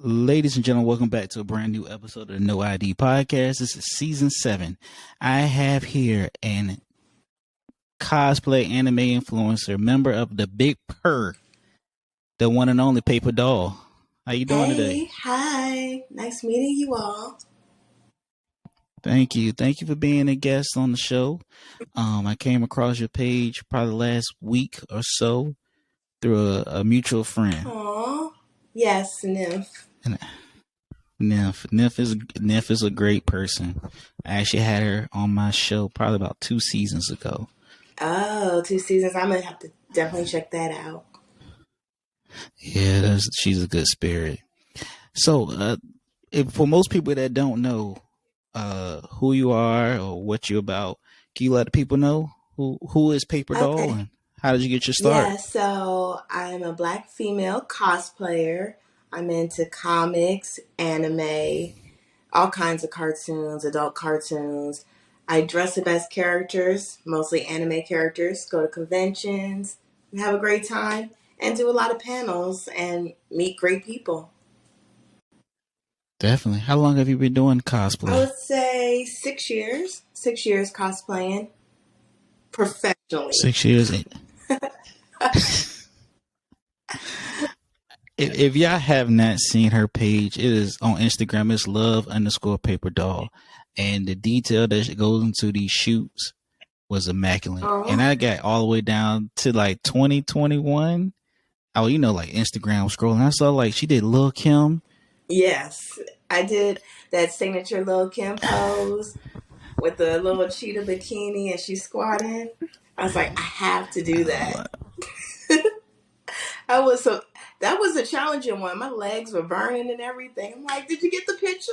Ladies and gentlemen, welcome back to a brand new episode of the No ID Podcast. This is season 7. I have here an cosplay anime influencer, member of the Big Purr, the one and only Paperdoll. How you doing today? Hi. Nice meeting you all. Thank you. Thank you for being a guest on the show. I came across your page probably last week or so through a mutual friend. Aw. Yes, Nymph. And Nymph is a great person. I actually had her on my show probably about 2 seasons ago. Oh, 2 seasons. I'm going to have to definitely check that out. Yeah, she's a good spirit. So, for most people that don't know who you are or what you're about, can you let the people know who is Paperdoll Okay. and how did you get your start? Yeah, so I'm a Black female cosplayer. I'm into comics, anime, all kinds of cartoons, adult cartoons. I dress up as characters, mostly anime characters, go to conventions, and have a great time, and do a lot of panels and meet great people. Definitely. How long have you been doing I cosplay? would say 6 years. 6 years cosplaying professionally. 6 years. If y'all have not seen her page, it is on Instagram. It's love_Paperdoll. And the detail that goes into these shoots was immaculate. Oh. And I got all the way down to like 2021. Oh, like Instagram scrolling. I saw like she did Lil Kim. Yes, I did that signature Lil Kim pose with the little cheetah bikini and she's squatting. I was like, I have to do that. That was a challenging one. My legs were burning and everything. I'm like, did you get the picture?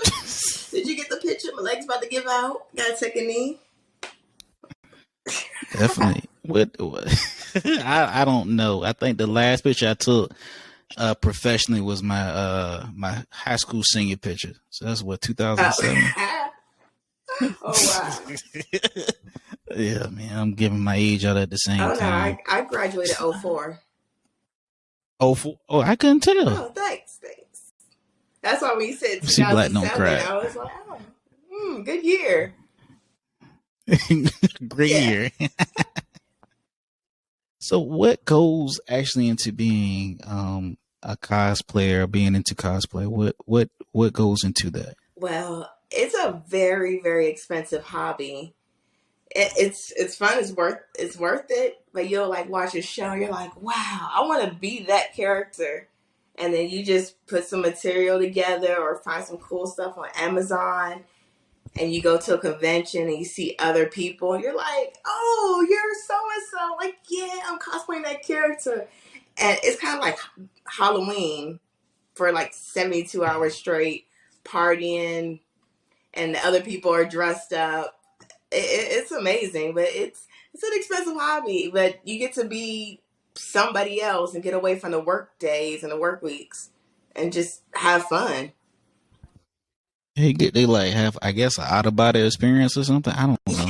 Did you get the picture? My legs about to give out. Gotta take a knee. Definitely. What? I don't know. I think the last picture I took professionally was my my high school senior picture. So that's what 2007. Oh wow. Yeah, man. I'm giving my age out at the same time. No, I graduated 04. Oh, I couldn't tell. Oh, thanks. That's why when you said 2007, See, Black don't cry. I was like, good year. Great year. So what goes actually into being a cosplayer, being into cosplay? What goes into that? Well, it's a very, very expensive hobby. It's fun. It's worth it. But you'll like watch a show. You're like, wow, I want to be that character. And then you just put some material together or find some cool stuff on Amazon. And you go to a convention and you see other people. And you're like, oh, you're so-and-so. Like, yeah, I'm cosplaying that character. And it's kind of like Halloween for like 72 hours straight, partying. And the other people are dressed up. It's amazing, but it's an expensive hobby. But you get to be somebody else and get away from the work days and the work weeks and just have fun. They like have, I guess, an out of body experience or something. I don't know.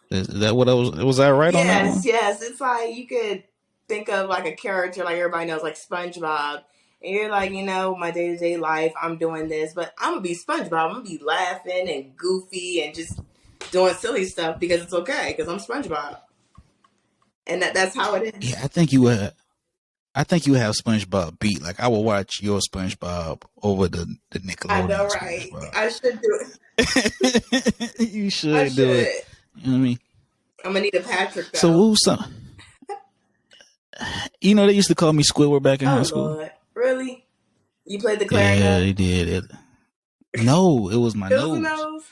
Is that what was that right on that one? Yes. It's like you could think of like a character like everybody knows, like SpongeBob. And you're like, my day-to-day life, I'm doing this, but I'm going to be SpongeBob. I'm going to be laughing and goofy and just doing silly stuff because it's okay, because I'm SpongeBob. And that's how it is. Yeah, I think you have SpongeBob beat. Like, I will watch your SpongeBob over the Nickelodeon. I know, right? SpongeBob. I should do it. You should do it. You know what I mean? I'm going to need a Patrick, though. So, who's some... they used to call me Squidward back in high school. Lord. Really? You played the clarinet? Yeah, they did. No, it was my nose.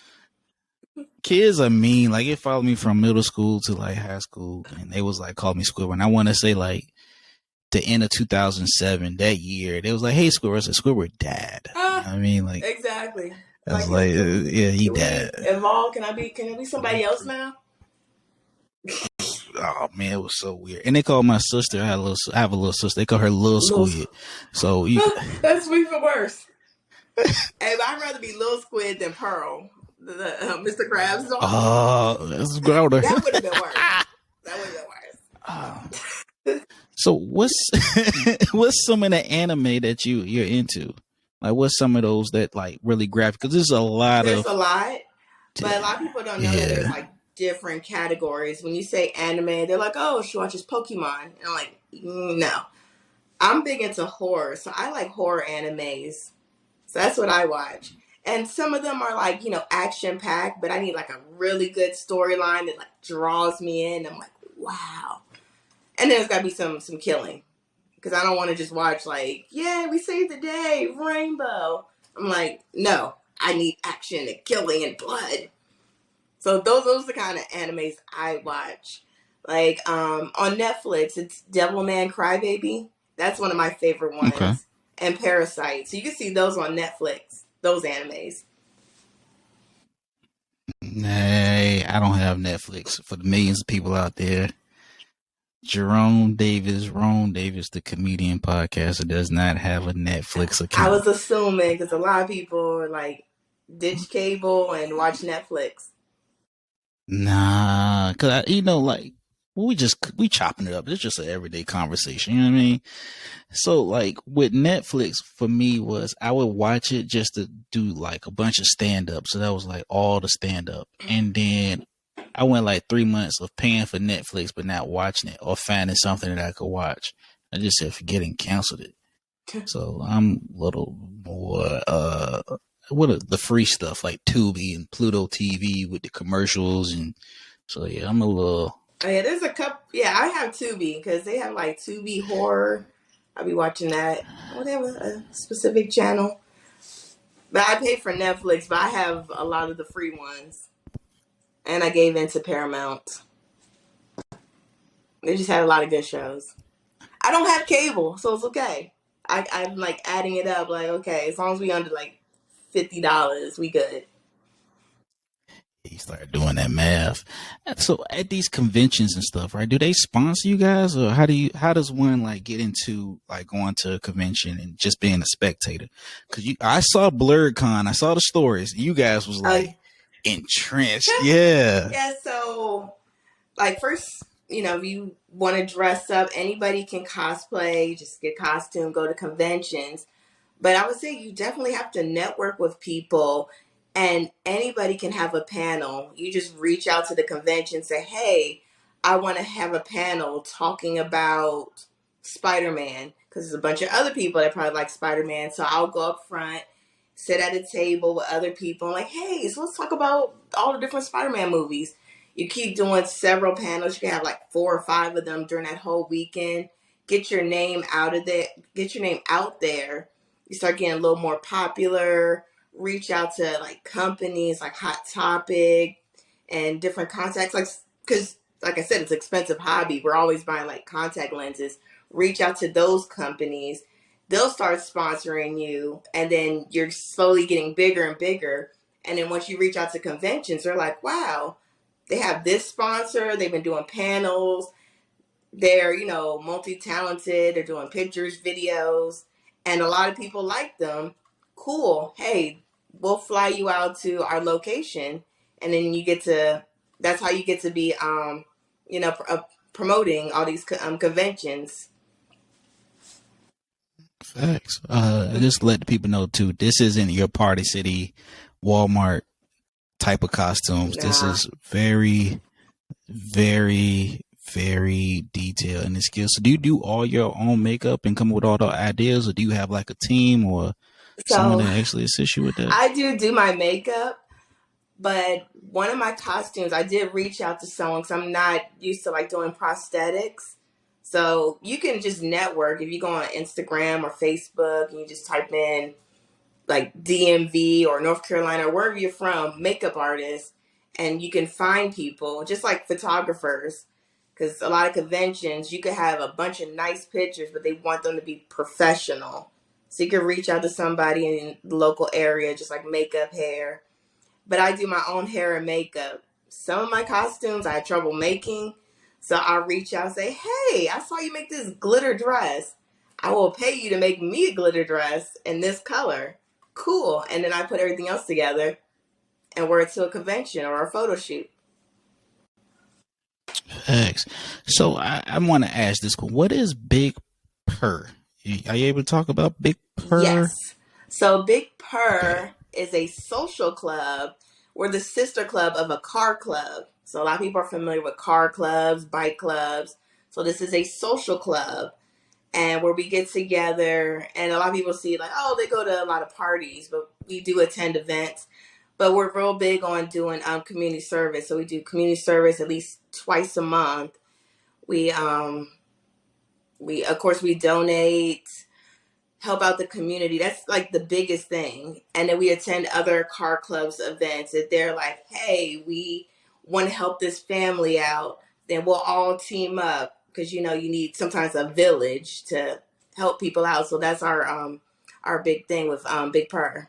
Kids are mean. Like, it followed me from middle school to like high school, and they was like, call me Squidward. And I want to say like the end of 2007, that year, they was like, hey, Squidward. I said, Squidward died. I mean, like, exactly. I was like, yeah, he died. Evolve? Can I be somebody else now? Oh man, it was so weird. And they called my sister. I have a little sister. They call her Lil Squid. So that's even worse. Hey, I'd rather be Lil Squid than Pearl, the Mr. Krabs dog. Oh, that's gross. That would have been worse. So what's some of the anime that you're into? Like, what's some of those that like really grab? Because there's a lot There's of a lot, but a lot of people don't know that there's yeah. like different categories. When you say anime, they're like, "Oh, she watches Pokemon," and I'm like, no. I'm big into horror, so I like horror animes. So that's what I watch. And some of them are like, action packed, but I need like a really good storyline that like draws me in. I'm like, wow. And there's got to be some killing because I don't want to just watch like, yeah, we saved the day, rainbow. I'm like, no, I need action and killing and blood. So those are the kind of animes I watch. Like on Netflix, it's Devilman Crybaby. That's one of my favorite Okay. ones. And Parasite. So you can see those on Netflix. Those animes. Nay, I don't have Netflix. For the millions of people out there, Rome Davis, the comedian podcaster, does not have a Netflix I account. was assuming because a lot of people are like ditch cable and watch Netflix. Nah, cause like we chopping it up. It's just an everyday conversation. You know what I mean? So like with Netflix for me was I would watch it just to do like a bunch of stand up. So that was like all the stand up. And then I went like 3 months of paying for Netflix but not watching it or finding something that I could watch. I just said forget and canceled it. So I'm a little more what are the free stuff like Tubi and Pluto TV with the commercials and so yeah, I'm a little Oh yeah, there's a couple. Yeah, I have Tubi because they have like Tubi horror. I'll be watching that. Oh, they have a specific channel. But I pay for Netflix, but I have a lot of the free ones. And I gave in to Paramount. They just had a lot of good shows. I don't have cable, so it's okay. I'm like adding it up, like, okay, as long as we under like $50, we good. he started doing that math. So at these conventions and stuff, right? Do they sponsor you guys, or how does one like get into like going to a convention and just being a spectator? Because I saw BlurredCon, I saw the stories. You guys was like entrenched, yeah. Yeah, so like first, if you want to dress up, anybody can cosplay, just get costume, go to conventions. But I would say you definitely have to network with people, and anybody can have a panel. You just reach out to the convention, say, hey, I want to have a panel talking about Spider-Man because there's a bunch of other people that probably like Spider-Man. So I'll go up front, sit at a table with other people, and like, hey, so let's talk about all the different Spider-Man movies. You keep doing several panels. You can have like 4 or 5 of them during that whole weekend. Get your name out of there. Get your name out there. You start getting a little more popular. Reach out to like companies like Hot Topic and different contacts. Like, because like I said, it's an expensive hobby. We're always buying like contact lenses. Reach out to those companies. They'll start sponsoring you, and then you're slowly getting bigger and bigger. And then once you reach out to conventions, they're like, wow, they have this sponsor. They've been doing panels. They're, multi-talented. They're doing pictures, videos, and a lot of people like them. Cool. Hey, we'll fly you out to our location, and then that's how you get to be, promoting all these conventions. Facts. Just let the people know too. This isn't your Party City, Walmart type of costumes. This Nah. is very, very, very detailed in the skills. So do you do all your own makeup and come up with all the ideas, or do you have like a team or someone So that actually assists you with that? I do my makeup, but one of my costumes, I did reach out to someone because I'm not used to like doing prosthetics. So you can just network if you go on Instagram or Facebook and you just type in like DMV or North Carolina or wherever you're from, makeup artists, and you can find people just like photographers. Because a lot of conventions, you could have a bunch of nice pictures, but they want them to be professional. So you can reach out to somebody in the local area, just like makeup, hair, but I do my own hair and makeup. Some of my costumes I had trouble making, so I'll reach out and say, hey, I saw you make this glitter dress. I will pay you to make me a glitter dress in this color. Cool. And then I put everything else together and wear it to a convention or a photo shoot. Thanks. So I want to ask this: what is Big Purr? Are you able to talk about Big Purr? Yes. So Big Purr is a social club. We're the sister club of a car club. So a lot of people are familiar with car clubs, bike clubs. So this is a social club, and where we get together, and a lot of people see like, oh, they go to a lot of parties, but we do attend events. But we're real big on doing community service. So we do community service at least twice a month. We we of course we donate, help out the community. That's like the biggest thing. And then we attend other car clubs events. If they're like, hey, we want to help this family out, then we'll all team up, because you know you need sometimes a village to help people out. So that's our big thing with Big Purr.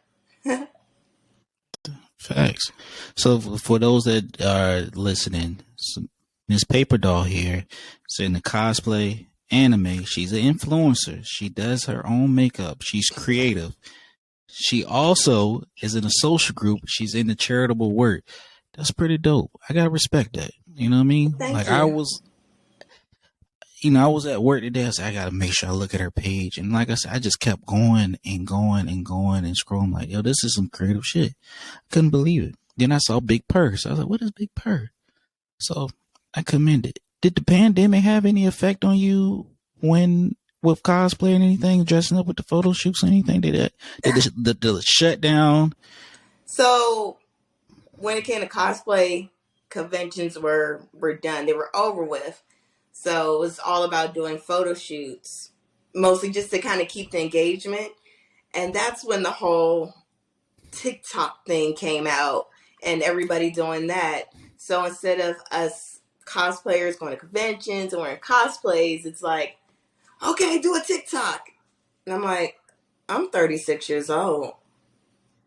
Facts. So for those that are listening, Miss Paperdoll here is in the cosplay anime. She's an influencer. She does her own makeup. She's creative. She also is in a social group. She's into charitable work. That's pretty dope. I gotta respect that. You know what I mean? Thank I you. was, I was at work today. I said, I gotta make sure I look at her page. And like I said, I just kept going and going and going and scrolling like, yo, this is some creative shit. I couldn't believe it. Then I saw Big Purr. So I was like, what is Big Purr? So I commend it. Did the pandemic have any effect on you when with cosplay and anything, dressing up with the photo shoots or anything? Did the shutdown? So when it came to cosplay, conventions were done. They were over with. So it was all about doing photo shoots, mostly just to kind of keep the engagement. And that's when the whole TikTok thing came out and everybody doing that. So instead of us cosplayers going to conventions and wearing cosplays, it's like, okay, do a TikTok. And I'm like, I'm 36 years old.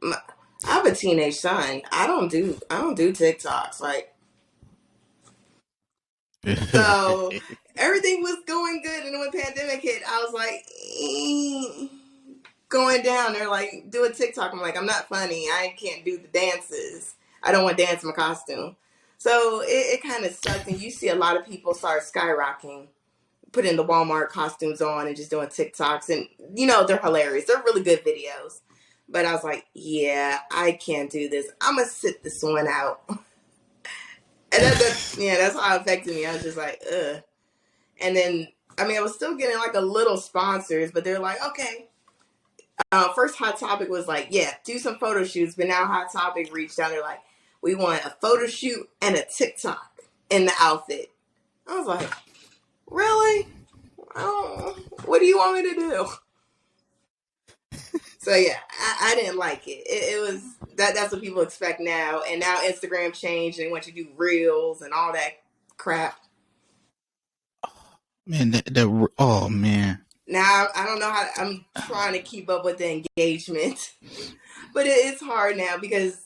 I have a teenage son. I don't do TikToks. Like, so everything was going good, and when the pandemic hit, I was like, going down. They're like, do a TikTok. I'm like, I'm not funny. I can't do the dances. I don't want to dance in my costume. So it kind of sucked, and you see a lot of people start skyrocketing, putting the Walmart costumes on and just doing TikToks, and they're hilarious. They're really good videos. But I was like, yeah, I can't do this. I'm gonna sit this one out. And that's how it affected me. I was just like, ugh. And then, I was still getting like a little sponsors, but they're like, okay. First Hot Topic was like, yeah, do some photo shoots. But now Hot Topic reached out. They're like, we want a photo shoot and a TikTok in the outfit. I was like, really? Oh, what do you want me to do? So yeah, I didn't like it. It was that's what people expect now. And now Instagram changed and they want you to do reels and all that crap. Man, oh man. Now I don't know how. I'm trying to keep up with the engagement, but it's hard now because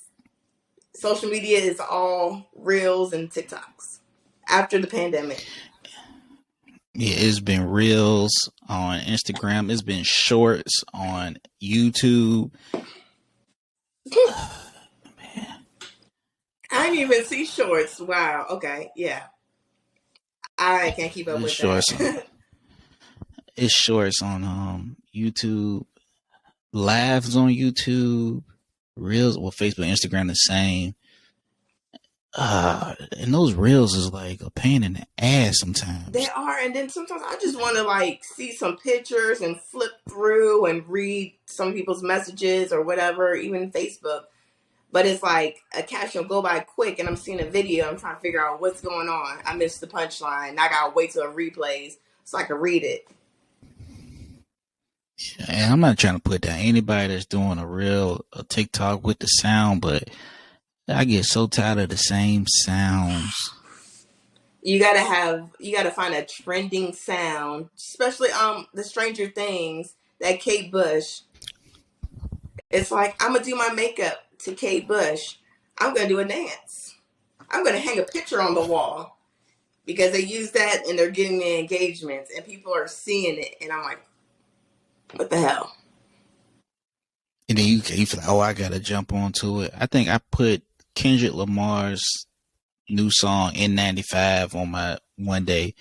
social media is all reels and TikToks after the pandemic. Yeah, it's been reels on Instagram. It's been shorts on YouTube. Man. I didn't even see shorts. Wow. Okay. Yeah. I can't keep up with that. It's shorts on YouTube, lives on YouTube, reels. Well, Facebook, Instagram, the same. And those reels is like a pain in the ass sometimes. They are, and then sometimes I just want to like see some pictures and flip through and read some people's messages or whatever, even Facebook. But it's like a caption will go by quick, and I'm seeing a video. I'm trying to figure out what's going on. I missed the punchline. I gotta wait till it replays so I can read it. And I'm not trying to put down anybody that's doing a TikTok with the sound, but I get so tired of the same sounds. You gotta find a trending sound, especially the Stranger Things, that Kate Bush. It's like, I'm gonna do my makeup to Kate Bush. I'm gonna do a dance. I'm gonna hang a picture on the wall because they use that and they're getting the engagements and people are seeing it, and I'm like, what the hell? And then you feel like, oh, I gotta jump onto it. I think I put Kendrick Lamar's new song N95 on my one day,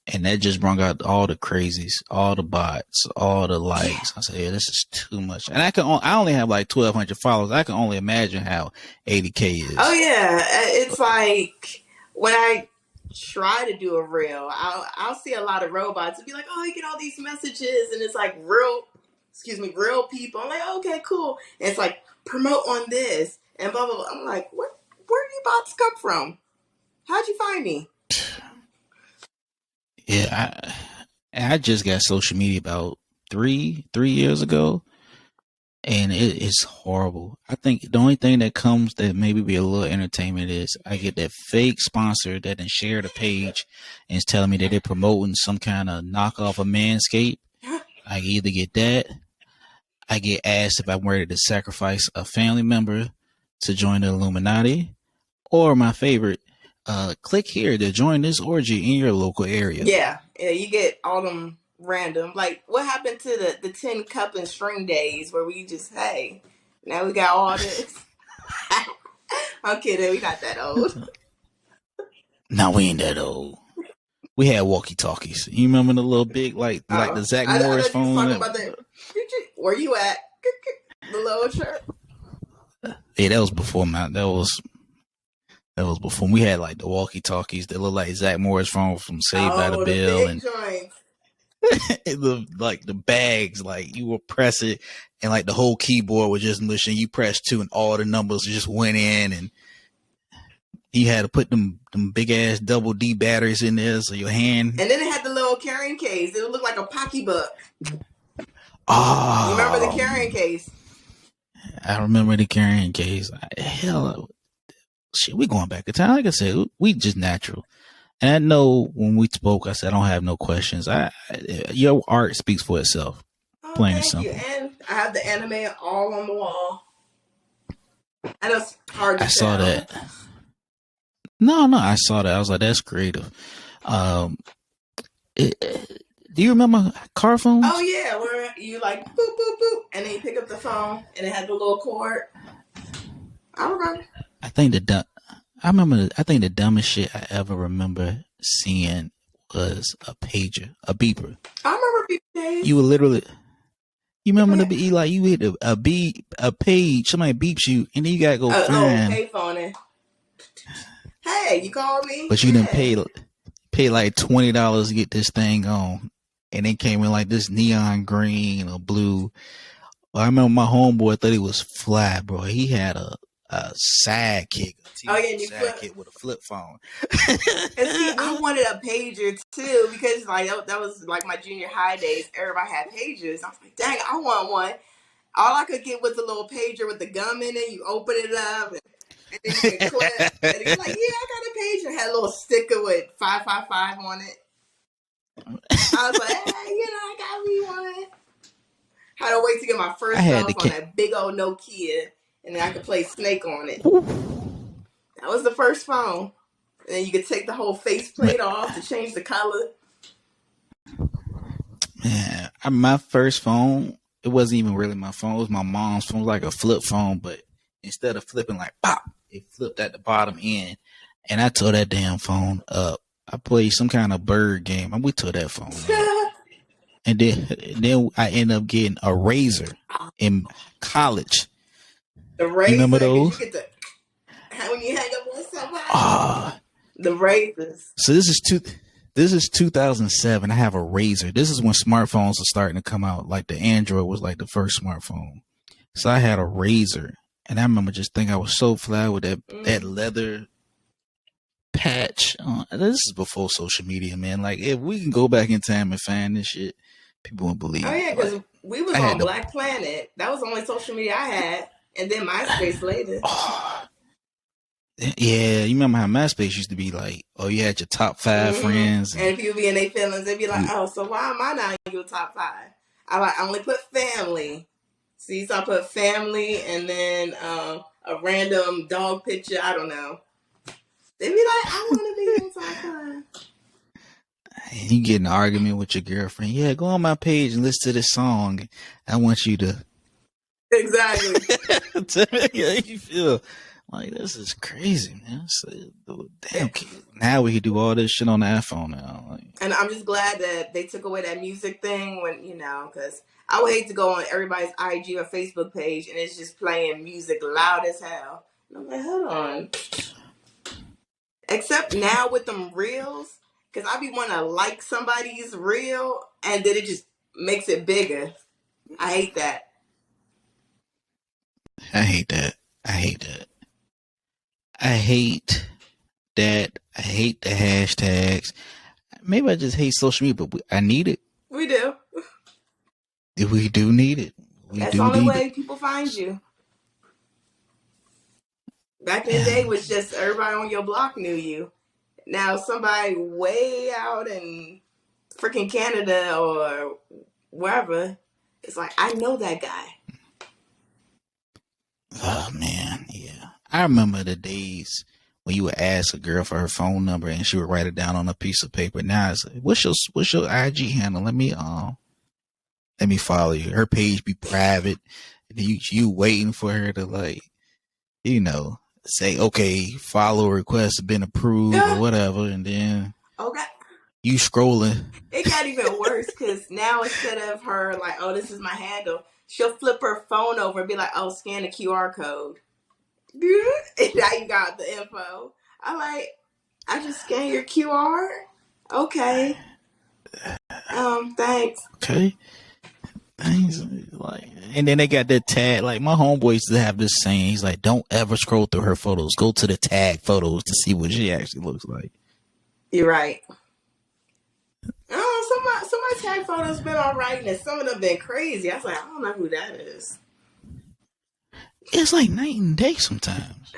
And that just brought out all the crazies, all the bots, all the likes. I said, yeah, this is too much. And I only have like 1,200 followers. I can only imagine how 80K is. Oh yeah, it's like when I try to do a reel, I'll see a lot of robots and be like, oh, you get all these messages, and it's like real people. I'm like, okay, cool. And it's like promote on this and blah blah blah. I'm like, where do you bots come from? How'd you find me? Yeah, I just got social media about three years ago, and it is horrible. I think the only thing that comes that maybe be a little entertainment is I get that fake sponsor that then share the page and is telling me that they're promoting some kind of knockoff of Manscaped. I either get that, I get asked if I'm ready to sacrifice a family member to join the Illuminati, or my favorite, click here to join this orgy in your local area. Yeah, you get all them random. Like, what happened to the 10 cup and string days where we just, hey, now we got all this? I'm kidding, we not that old. No, we ain't that old. We had walkie-talkies. You remember the little big, like the Zach Morris phone? Talking about where you at? The little shirt. Yeah, that was before that was before we had like the walkie-talkies that looked like Zach Morris phone from Saved by the Bell, and like the bags, like you would press it, and like the whole keyboard was just mushing. You press 2, and all the numbers just went in, and you had to put them big ass double D batteries in there, so your hand. And then it had the little carrying case. It would look like a pocketbook. Oh, you remember the carrying case? I remember the carrying case. Hell, shit, we going back in time. Like I said, we just natural. And I know when we spoke, I said I don't have no questions. Your art speaks for itself. Oh, plain and simple. And I have the anime all on the wall. I know it's hard to tell. Saw that. No, I saw that. I was like, that's creative. Do you remember car phones? Oh yeah, where you like boop boop boop, and then you pick up the phone, and it had the little cord. I remember. I think the dumbest shit I ever remember seeing was a pager, a beeper. I remember beeping. You would literally. You remember the like you hit a page, somebody beeps you, and then you gotta go find. Payphone. Hey, you called me? But you didn't pay like $20 to get this thing on, and it came in like this neon green or blue. Well, I remember my homeboy thought he was fly, bro. He had a sidekick. Sidekick with a flip phone. And see, I wanted a pager too because like that was like my junior high days. Everybody had pagers. I was like, dang, I want one. All I could get was a little pager with the gum in it. You open it up. And then you can clip. And you're like, yeah, I got a pager. It had a little sticker with 555 on it. I was like, hey, I got me one. Had to wait to get my first cell phone, that big old Nokia, and then I could play Snake on it. That was the first phone. And then you could take the whole faceplate off to change the color. Man, my first phone, it wasn't even really my phone. It was my mom's phone. It was like a flip phone, but instead of flipping like pop, it flipped at the bottom end, and I tore that damn phone up. I played some kind of bird game, and we tore that phone up. And then I ended up getting a Razor in college. The Razor? You remember those? When you hang up on somebody? The Razors. So this is 2007. I have a Razor. This is when smartphones are starting to come out. Like the Android was like the first smartphone. So I had a Razor. And I remember just thinking I was so fly with that leather patch. This is before social media, man. Like, if we can go back in time and find this shit, people won't believe it. Oh, yeah, because we was on Black Planet. That was the only social media I had. And then MySpace later. Yeah, you remember how MySpace used to be like, you had your top 5 friends. And people be in their feelings. They'd be like, so why am I not in your top 5? I only put family. See, so I put family and then a random dog picture. I don't know. They be like, I want to be in top 5. You get in an argument with your girlfriend. Yeah, go on my page and listen to this song. I want you to. Exactly. Yeah, you feel Like, this is crazy, man. Damn, now we can do all this shit on the iPhone now. Like, and I'm just glad that they took away that music thing when, because I would hate to go on everybody's IG or Facebook page and it's just playing music loud as hell. And I'm like, hold on. Except now with them reels, because I be wanting to like somebody's reel and then it just makes it bigger. I hate that. I hate that. I hate that. I hate that. I hate the hashtags. Maybe I just hate social media, but I need it. We do. We do need it. That's the only way people find you. Back in the day, was just everybody on your block knew you. Now somebody way out in freaking Canada or wherever, it's like, I know that guy. Oh man, yeah. I remember the days when you would ask a girl for her phone number and she would write it down on a piece of paper. Now it's like, what's your IG handle? Let me follow you. Her page be private. You waiting for her to, like, say, okay, follow request has been approved or whatever, and then you scrolling. It got even worse because now instead of her like, oh, this is my handle, she'll flip her phone over and be like, oh, scan the QR code. And now you got the info. I'm like, I just scan your QR? Okay. Thanks. Okay. Like, and then they got that tag. Like, my homeboy used to have this saying. He's like, don't ever scroll through her photos. Go to the tag photos to see what she actually looks like. You're right. Oh, some of my tag photos been all right, and some of them been crazy. I was like, I don't know who that is. It's like night and day sometimes.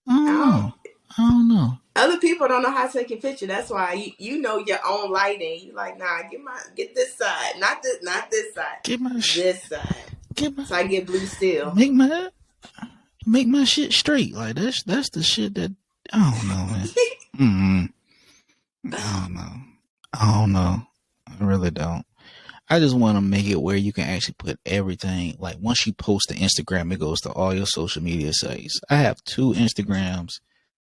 I don't know. Other people don't know how to take a picture. That's why you know your own lighting. You like, nah, get this side, not this side. Get my this side. So I get blue still. Make my shit straight. Like, that's the shit that I don't know, man. I don't know. I really don't. I just want to make it where you can actually put everything. Like, once you post to Instagram, it goes to all your social media sites. I have 2 Instagrams,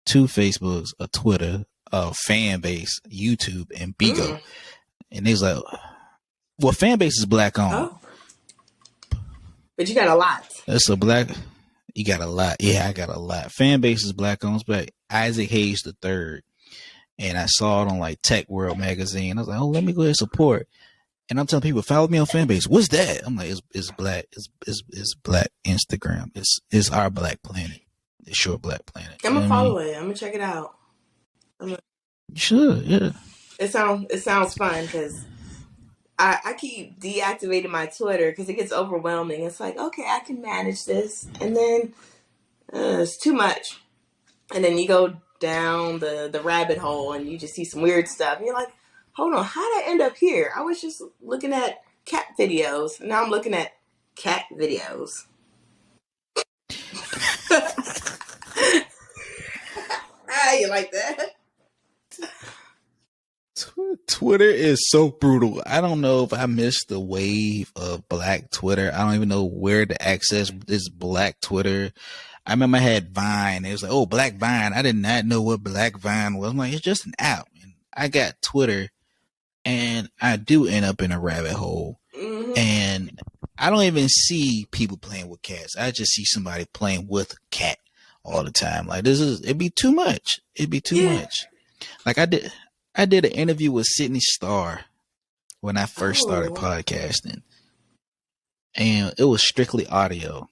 2 Facebooks, a Twitter, a fan base, YouTube, and Bigo. And it's like, well, fan base is black owned. Oh. But you got a lot. You got a lot. Yeah, I got a lot. Fan base is black owned, but Isaac Hayes the third. And I saw it on like Tech World magazine. I was like, oh, let me go ahead and support. And I'm telling people, follow me on Fanbase. What's that? I'm like, it's black. It's black Instagram. It's our black planet. It's your black planet. I'm gonna follow it. I'm gonna check it out. You should, yeah. It sounds fun because I keep deactivating my Twitter because it gets overwhelming. It's like, okay, I can manage this, and then it's too much. And then you go down the rabbit hole and you just see some weird stuff. And you're like, hold on, how did I end up here? I was just looking at cat videos. Now I'm looking at cat videos. You like that? Twitter is so brutal. I don't know if I missed the wave of black Twitter. I don't even know where to access this black Twitter. I remember I had Vine. It was like, oh, Black Vine. I did not know what Black Vine was. I'm like, it's just an app. And I got Twitter, and I do end up in a rabbit hole. Mm-hmm. And I don't even see people playing with cats. I just see somebody playing with a cat all the time. Like, it'd be too much. It'd be too much. Like, I did an interview with Sydney Starr when I first started podcasting, and it was strictly audio.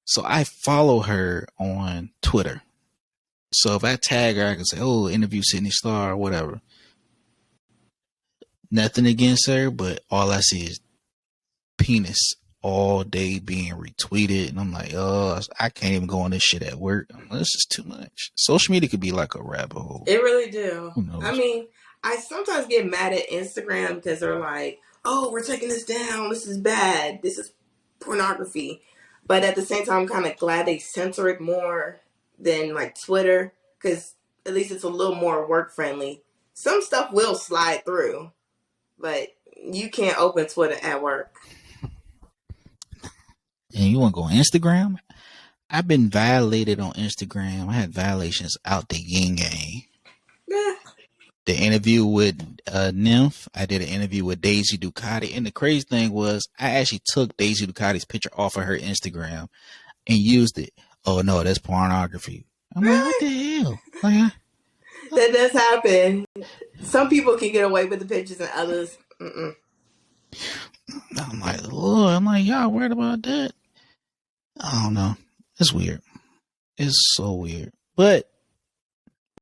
So I follow her on Twitter. So if I tag her, I can say, oh, interview Sydney Starr or whatever. Nothing against her, but all I see is penis all day being retweeted. And I'm like, oh, I can't even go on this shit at work. This is too much. Social media could be like a rabbit hole. It really do. I mean, I sometimes get mad at Instagram because they're like, oh, we're taking this down. This is bad. This is pornography. But at the same time, I'm kind of glad they censor it more than like Twitter, because at least it's a little more work friendly. Some stuff will slide through, but you can't open Twitter at work. And you want to go on Instagram? I've been violated on Instagram. I had violations out the yin yang. Yeah. The interview with Nymph, I did an interview with Daisy Ducati, and the crazy thing was, I actually took Daisy Ducati's picture off of her Instagram and used it. Oh no, that's pornography. I'm like, what Really? the hell? Like, That does happen. Some people can get away with the pictures and others. Mm-mm. I'm like, Lord, I'm like, y'all worried about that? I don't know. It's weird. It's so weird. But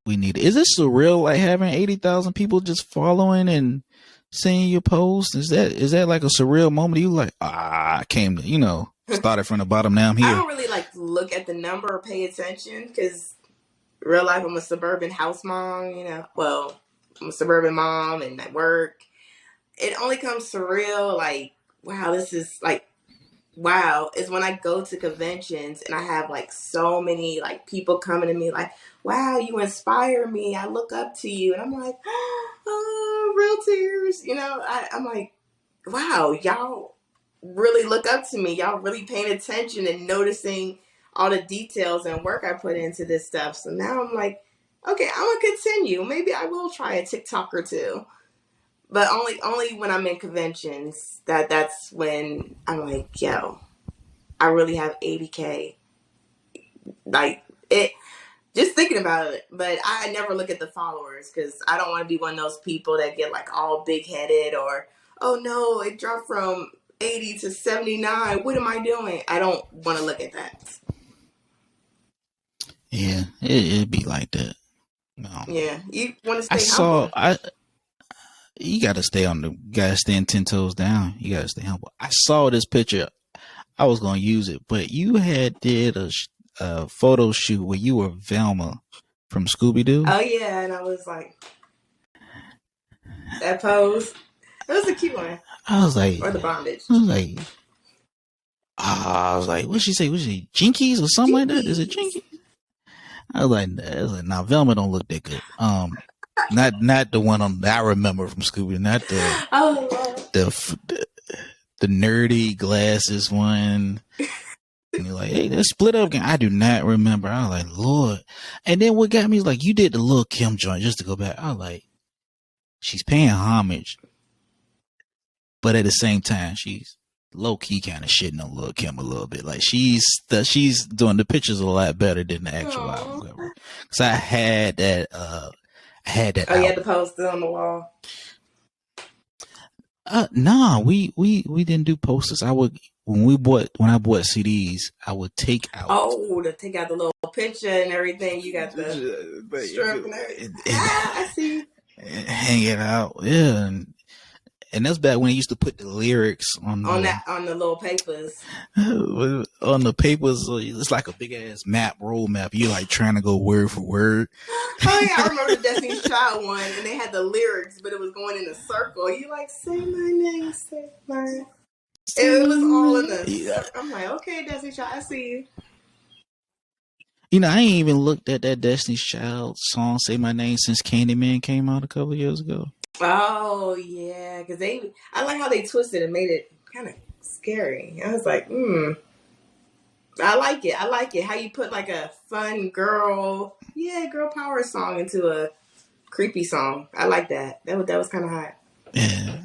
we need it. Is this surreal, like having 80,000 people just following and seeing your post? Is that like a surreal moment? You like, I came to, started from the bottom, now I'm I here. don't really like look at the number or pay attention because real life I'm a suburban house mom, Well, I'm a suburban mom and at work. It only comes surreal like, wow, this is like, wow, is when I go to conventions and I have like so many like people coming to me like, wow, you inspire me. I look up to you. And I'm like, oh, real tears. I'm like, wow, y'all really look up to me. Y'all really paying attention and noticing all the details and work I put into this stuff. So now I'm like, okay, I'm gonna continue. Maybe I will try a TikTok or two. But only when I'm in conventions that's when I'm like, yo, I really have 80K. Like it, just thinking about it. But I never look at the followers because I don't want to be one of those people that get like all big headed or, oh no, it dropped from 80 to 79. What am I doing? I don't want to look at that. Yeah, it'd be like that. No. Yeah, you want to I stay saw, humble. you gotta stand 10 toes down. You gotta stay humble. I saw this picture. I was gonna use it, but you did a photo shoot where you were Velma from Scooby Doo. Oh yeah, and I was like, that pose. It was a cute one. I was like, Or the bondage. What'd she say? Was she Jinkies or something like that? Is it Jinkies. Jinkies? I was like, nah, Velma don't look that good. Not the one that I remember from Scooby, not the nerdy glasses one. And you're like, hey, that split up game. I do not remember. I was like, Lord. And then what got me is like, you did the Lil Kim joint just to go back. I was like, she's paying homage, but at the same time, she's low key kind of shitting on Lil Kim a little bit. Like she's doing the pictures a lot better than the actual album cover. Cause I had that Oh, album. you had the poster on the wall. Nah, we didn't do posters. When I bought CDs, I would take out. Oh, to take out the little picture and everything. You got the strip and everything. I see. And hang it out, yeah. And that's back when they used to put the lyrics on the little papers. On the papers, it's like a big ass road map. You're like trying to go word for word. Oh yeah, I remember the Destiny's Child one, and they had the lyrics, but it was going in a circle. You like say my name, say my name. It was all in the. I'm like, okay, Destiny's Child, I see you. I ain't even looked at that Destiny's Child song "Say My Name" since Candyman came out a couple of years ago. Oh yeah, because I like how they twisted and made it kind of scary. I was like, I like it. I like it. How you put like a fun girl power song into a creepy song. I like that. That was kind of hot. Yeah,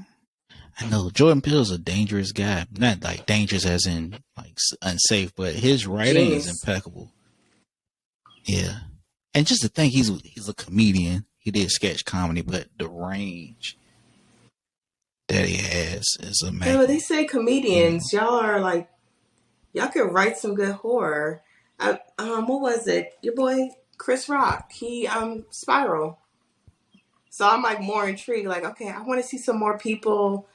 I know Jordan Peele's a dangerous guy. Not like dangerous as in like unsafe, but his writing is impeccable. Yeah, and just to think he's a comedian. He did sketch comedy, but the range that he has is amazing. Yeah, they say comedians, y'all are like, y'all could write some good horror. What was it? Your boy Chris Rock, he Spiral. So I'm like more intrigued. Like, okay, I want to see some more people,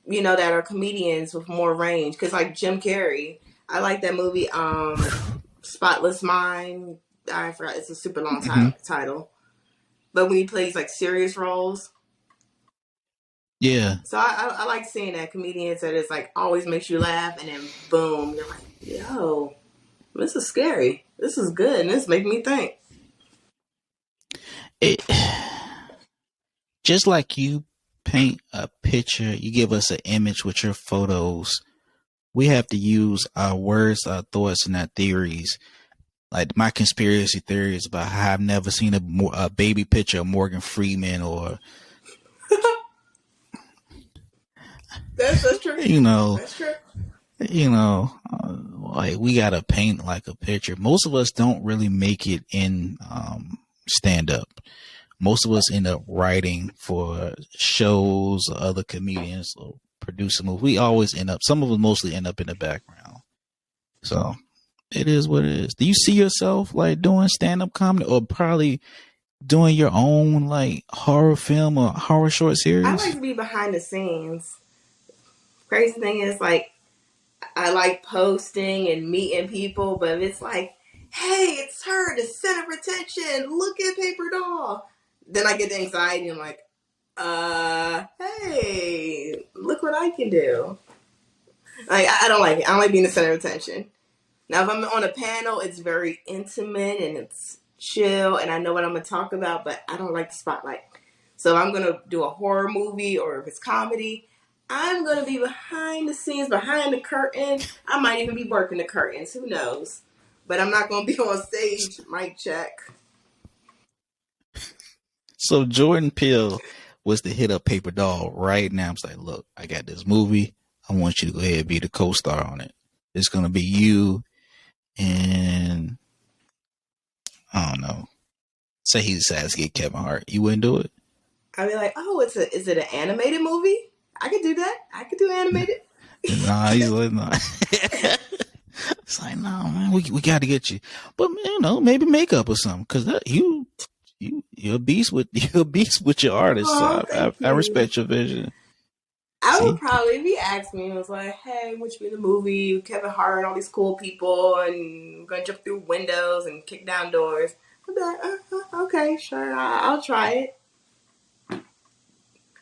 that are comedians with more range. Because like Jim Carrey, I like that movie, Spotless Mind. I forgot, it's a super long title. But when he plays like serious roles. Yeah. So I like seeing that comedians that is like always makes you laugh and then boom, you're like, yo, this is scary. This is good. And this makes me think. Just like you paint a picture, you give us an image with your photos. we have to use our words, our thoughts, and our theories. Like my conspiracy theories about how I've never seen a baby picture of Morgan Freeman or That's true. you know, That's true. like we gotta paint like a picture. Most of us don't really make it in stand up. Most of us end up writing for shows or other comedians or producing movies. We always end up. Some of us mostly end up in the background. So it is what it is. Do you see yourself like doing stand up comedy or probably doing your own like horror film or horror short I like series? to be behind the scenes. Crazy thing is, like, I like posting and meeting people, but it's like, hey, it's her, the center of attention. Look at Paperdoll. Then I get the anxiety. I'm like, hey, look what I can do. Like, I don't like it. I don't like being the center of attention. Now, if I'm on a panel, it's very intimate and it's chill, and I know what I'm going to talk about, but I don't like the spotlight. So if I'm going to do a horror movie or if it's comedy, I'm going to be behind the scenes, behind the curtain. I might even be working the curtains. Who knows? But I'm not going to be on stage. Mic check. So Jordan Peele was to hit up Paperdoll right now. I'm like, look, I got this movie. I want you to go ahead and be the co-star on it. It's gonna be you and I don't know. Say he decides to get Kevin Hart. You wouldn't do it? I'd be like, oh, is it an animated movie? I could do that. I could do animated. Nah, he's like, nah. It's like, no, man, we got to get you. But maybe makeup or something, because you're a beast with your artist. Oh, So I respect your vision. I would probably, if he asked me, it was like, hey, would you be in the movie? Kevin Hart and all these cool people, and we're going to jump through windows and kick down doors. I'd be like, okay, sure, I'll try it.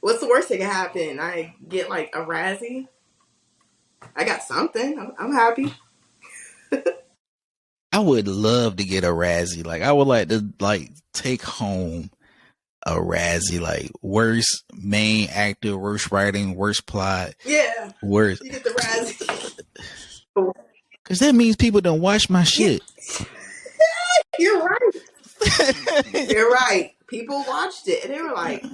What's the worst that can happen? I get like a Razzie. I got something. I'm happy. I would love to get a Razzie. Like I would like to take home a Razzie, like worst main actor, worst writing, worst plot. Yeah. Worst. You get the Razzie. Because that means people don't watch my shit. You're right. You're right. People watched it and they were like,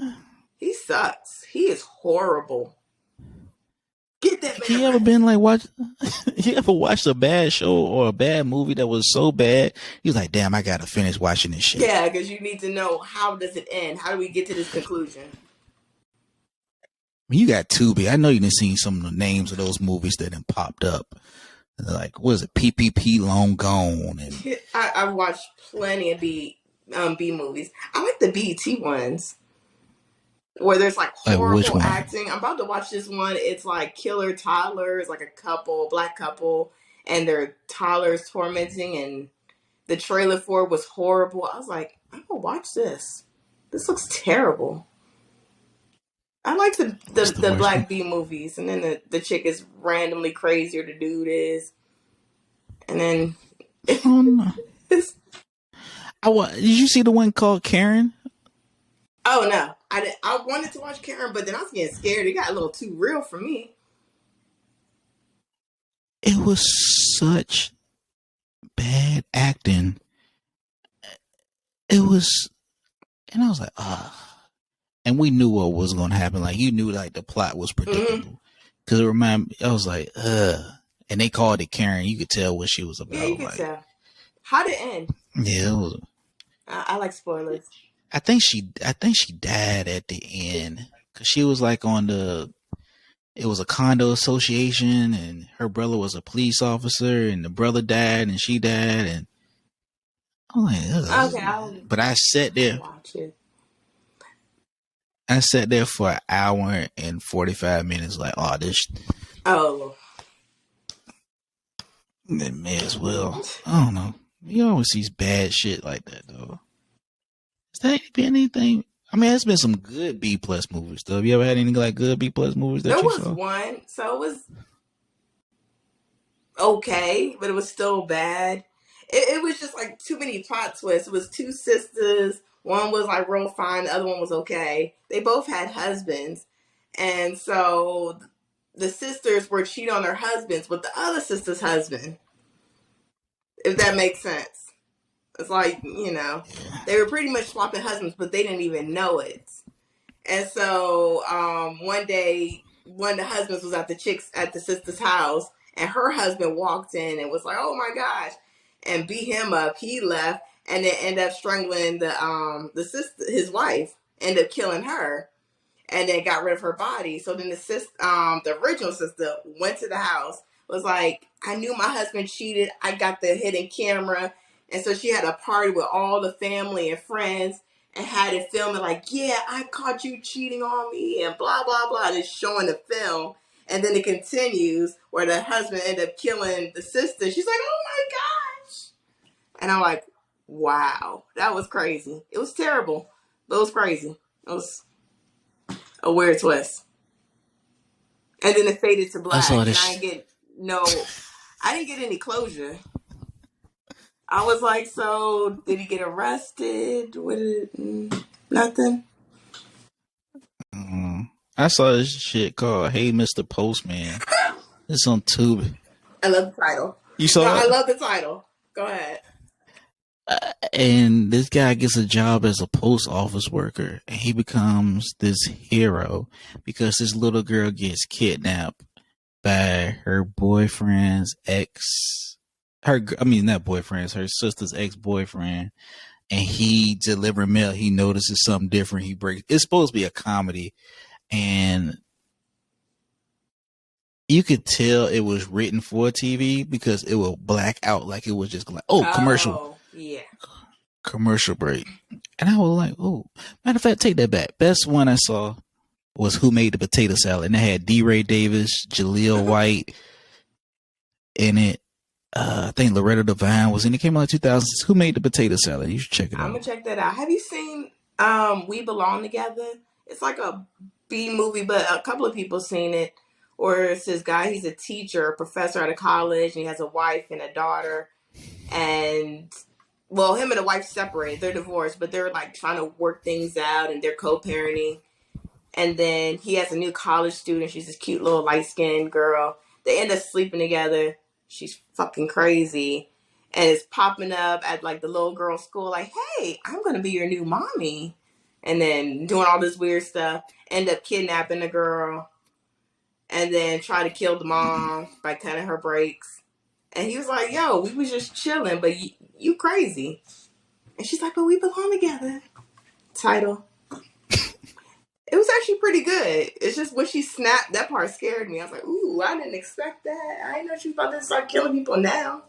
he sucks. He is horrible. Get that man. You ever been like watch? You ever watched a bad show or a bad movie that was so bad? You're like, damn, I gotta finish watching this shit. Yeah, because you need to know, how does it end? How do we get to this conclusion? You got Tubi. I know you done seen some of the names of those movies that done popped up. Like, what is it? PPP Long Gone. And I've watched plenty of B movies. I like the BET ones where there's like horrible acting. I'm about to watch this one. It's like killer toddlers, like a black couple, and their toddlers tormenting, and the trailer for it was horrible. I was like, I'm gonna watch this. This looks terrible. I like the black B movies, and then the chick is randomly crazy, or the dude is, and then did you see the one called Karen? Oh no, I didn't. I wanted to watch Karen, but then I was getting scared. It got a little too real for me. It was such bad acting. It was, and I was like, and we knew what was going to happen. Like, you knew, like, the plot was predictable. Because it reminded me, I was like, and they called it Karen. You could tell what she was about. Yeah, you could tell. How'd it end? Yeah, it was. I like spoilers. I think she died at the end. Because she was, like, it was a condo association, and her brother was a police officer, and the brother died, and she died, and I'm like, okay, but I sat there. Watch it. I sat there for an hour and 45 minutes, like, this. Oh. It may as well. I don't know. You always see bad shit like that, though. Has there been anything? I mean, there's been some good B+ movies, though. Have you ever had any, like, good B+ movies that you saw? There was one, so it was okay, but it was still bad. It was just, like, too many plot twists. It was two sisters. One was, like, real fine. The other one was okay. They both had husbands. And so the sisters were cheating on their husbands with the other sister's husband. If that makes sense. It's like, they were pretty much swapping husbands, but they didn't even know it. And so one day, one of the husbands was at the sister's house, and her husband walked in and was like, "Oh my gosh," and beat him up. He left, and then ended up strangling the sister, his wife, ended up killing her, and then got rid of her body. So then the original sister went to the house, was like, "I knew my husband cheated. I got the hidden camera," and so she had a party with all the family and friends. And had it filming like, yeah, I caught you cheating on me and blah, blah, blah. And it's showing the film. And then it continues where the husband ended up killing the sister. She's like, oh my gosh. And I'm like, wow, that was crazy. It was terrible, but it was crazy. It was a weird twist. And then it faded to black. And I didn't get any closure. I was like, so did he get arrested? Nothing. I saw this shit called "Hey, Mr. Postman." It's on Tubi. I love the title. You saw it? I love the title. Go ahead. And this guy gets a job as a post office worker, and he becomes this hero because this little girl gets kidnapped by her boyfriend's ex. Not boyfriend's, her sister's ex-boyfriend. And he delivering mail. He notices something different. He breaks. It's supposed to be a comedy, and you could tell it was written for TV because it will black out like it was just like, commercial. Yeah. Commercial break. And I was like, oh, matter of fact, take that back. Best one I saw was Who Made the Potato Salad. And they had D. Ray Davis, Jaleel White in it. I think Loretta Devine was in it. It came out in 2006. Who Made the Potato Salad? You should check it out. I'm going to check that out. Have you seen We Belong Together? It's like a B movie, but a couple of people seen it. Or it's this guy, he's a teacher, a professor at a college, and he has a wife and a daughter. And, well, him and the wife separated. They're divorced, but they're like trying to work things out, and they're co-parenting. And then he has a new college student. She's this cute little light-skinned girl. They end up sleeping together. She's fucking crazy. And it's popping up at like the little girl's school like, hey, I'm going to be your new mommy. And then doing all this weird stuff. End up kidnapping the girl. And then try to kill the mom by cutting her brakes. And he was like, yo, we was just chilling, but you crazy. And she's like, but we belong together. Title. It was actually pretty good. It's just when she snapped, that part scared me. I was like, ooh, I didn't expect that. I didn't know she was about to start killing people now.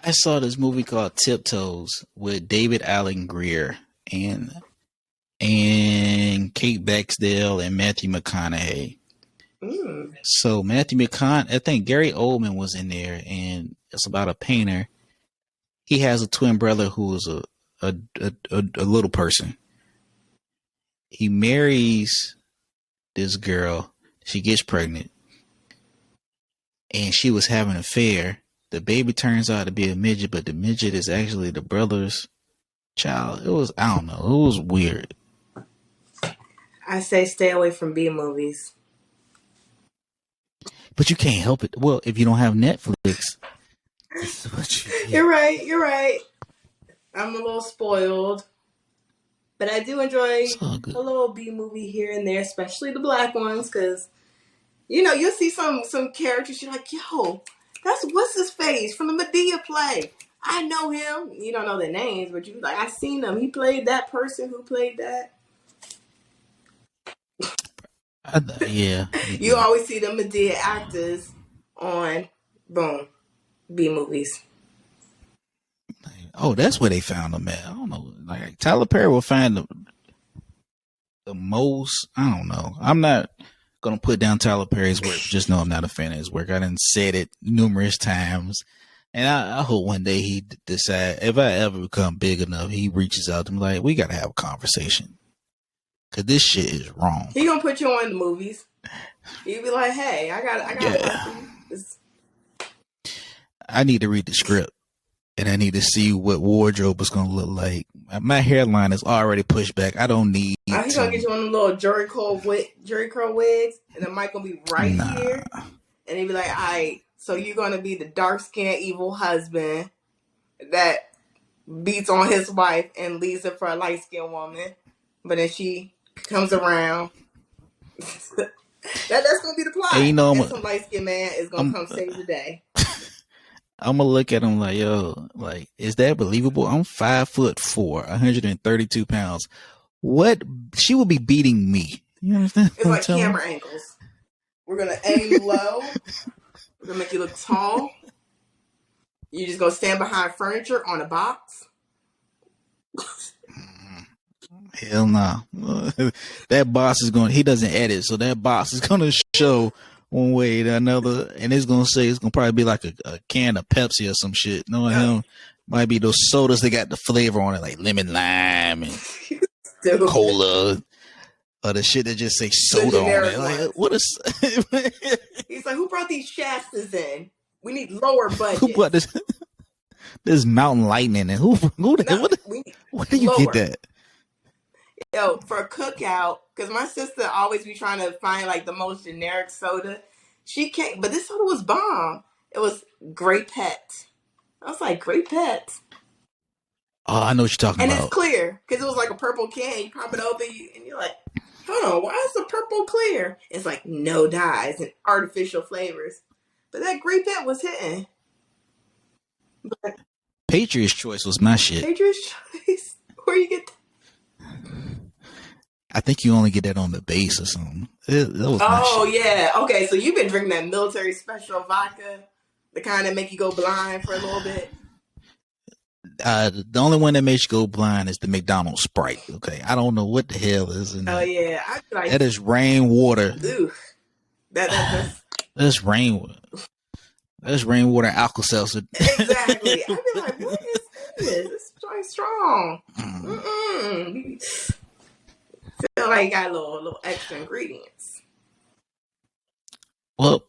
I saw this movie called Tiptoes with David Alan Grier and Kate Beckinsale and Matthew McConaughey. So Matthew McConaughey, I think Gary Oldman was in there, and it's about a painter. He has a twin brother who is a little person. He marries this girl. She gets pregnant, and she was having an affair. The baby turns out to be a midget, but the midget is actually the brother's child. It was, I don't know, it was weird. I say stay away from B movies. But you can't help it. Well, if you don't have Netflix. You're right. I'm a little spoiled. But I do enjoy a little B movie here and there, especially the black ones, because, you'll see some characters, you're like, yo, that's what's his face from the Medea play. I know him. You don't know their names, but you like, I seen him. He played that person who played that. Yeah. You always see the Medea actors on, boom, B movies. Oh, that's where they found them at. I don't know. Like Tyler Perry will find the most. I don't know. I'm not gonna put down Tyler Perry's work. Just know I'm not a fan of his work. I done said it numerous times, and I hope one day he decide if I ever become big enough, he reaches out to me like, we gotta have a conversation because this shit is wrong. He gonna put you on the movies. He'll be like, hey, I got. I need to read the script. And I need to see what wardrobe is going to look like. My hairline is already pushed back. I don't need to. He's going to get you one of the little Jerry curl wigs, and the mic going to be right here. And he'd be like, all right, so you're going to be the dark-skinned evil husband that beats on his wife and leaves her for a light-skinned woman. But then she comes around. That's going to be the plot. And some light-skinned man is going to come save the day. I'm gonna look at him like, yo, like, is that believable? I'm 5'4", 132 pounds. What? She will be beating me. You understand? It's like camera angles. We're gonna aim low. We're gonna make you look tall. You're just gonna stand behind furniture on a box. Hell no. That box is going. He doesn't edit, so that box is gonna show one way or another, and it's gonna say it's gonna probably be like a can of Pepsi or some shit. Knowing him, might be those sodas that got the flavor on it, like lemon lime and cola, or the shit that just say soda on it. Like, what is? He's like, who brought these Shastas in? We need lower budget. Who brought this? This Mountain Lightning and who where do you get that? Yo, for a cookout, because my sister always be trying to find like the most generic soda. She can't, but this soda was bomb. It was Great Pet. I was like, Great Pet. Oh, I know what you're talking about. And it's clear, because it was like a purple can. You pop it open, and you're like, hold on, why is the purple clear? It's like no dyes and artificial flavors. But that Great Pet was hitting. But Patriots Choice was my shit. Patriots Choice? Where you get that? I think you only get that on the base or something. That was yeah. Okay, so you've been drinking that military special vodka, the kind that make you go blind for a little bit. The only one that makes you go blind is the McDonald's Sprite. Okay, I don't know what the hell is in there. Yeah, that is rainwater. Ooh, that's rainwater. That's rainwater Alka-Seltzer. Exactly. I'd be like, what is this? This joint's strong. Feel like you got a little extra ingredients. Well,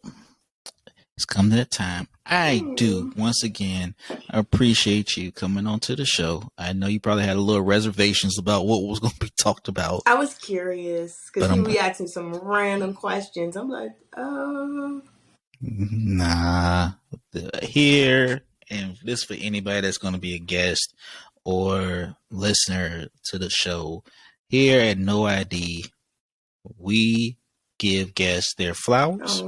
it's come that time. I do once again appreciate you coming onto the show. I know you probably had a little reservations about what was going to be talked about. I was curious because you be asking some random questions. I'm like, nah. Here, and this for anybody that's going to be a guest or listener to the show. Here at No ID, we give guests their flowers.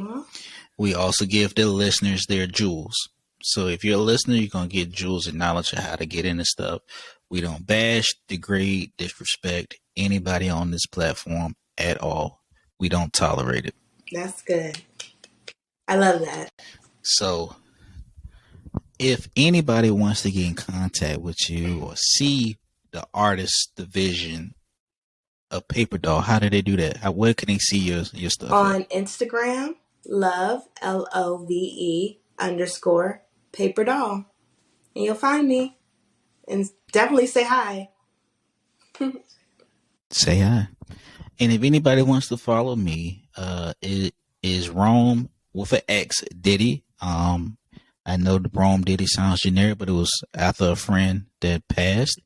We also give the listeners their jewels. So if you're a listener, you're going to get jewels and knowledge of how to get into stuff. We don't bash, degrade, disrespect anybody on this platform at all. We don't tolerate it. That's good. I love that. So if anybody wants to get in contact with you or see the artist, the vision of Paperdoll, how do they do that? Where can they see your stuff? On Instagram, love, LOVE _Paperdoll. And you'll find me. And definitely say hi. Say hi. And if anybody wants to follow me, it is Rome with an X Diddy. I know the Rome Diddy sounds generic, but it was after a friend that passed.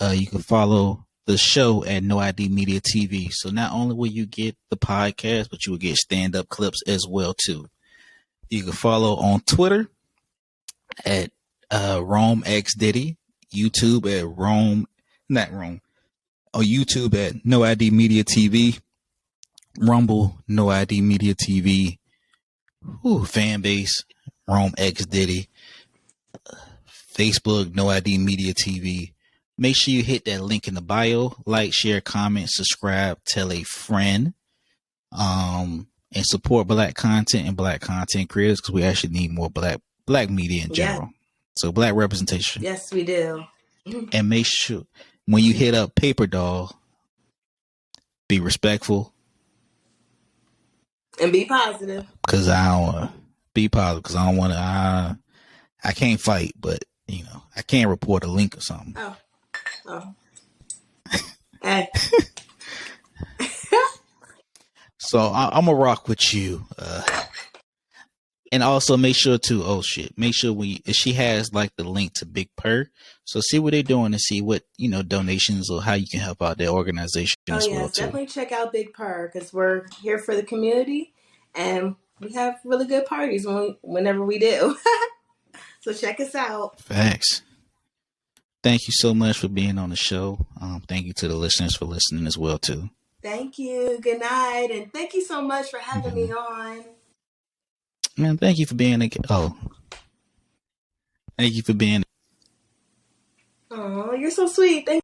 You can follow the show at No ID Media TV. So not only will you get the podcast, but you will get stand-up clips as well too. You can follow on Twitter at Rome X Diddy, YouTube at YouTube at No ID Media TV, Rumble No ID Media TV, fan base Rome X Diddy, Facebook No ID Media TV. Make sure you hit that link in the bio, like, share, comment, subscribe, tell a friend, and support Black content and Black content creators because we actually need more Black media in general. So Black representation. Yes, we do. And make sure when you hit up Paperdoll, be respectful and be positive. Because I don't be positive because I don't want to. I can't fight, but I can't report a link or something. Oh. Hey. So I'm gonna rock with you. And also make sure to make sure she has like the link to Big Purr. So see what they're doing and see what donations or how you can help out their organization as well yes, too. definitely check out Big Purr because we're here for the community and we have really good parties whenever we do. So check us out. Facts. Thank you so much for being on the show. Thank you to the listeners for listening as well too. Thank you. Good night, and thank you so much for having me on. Man, thank you for being thank you for being. Oh, you're so sweet. Thank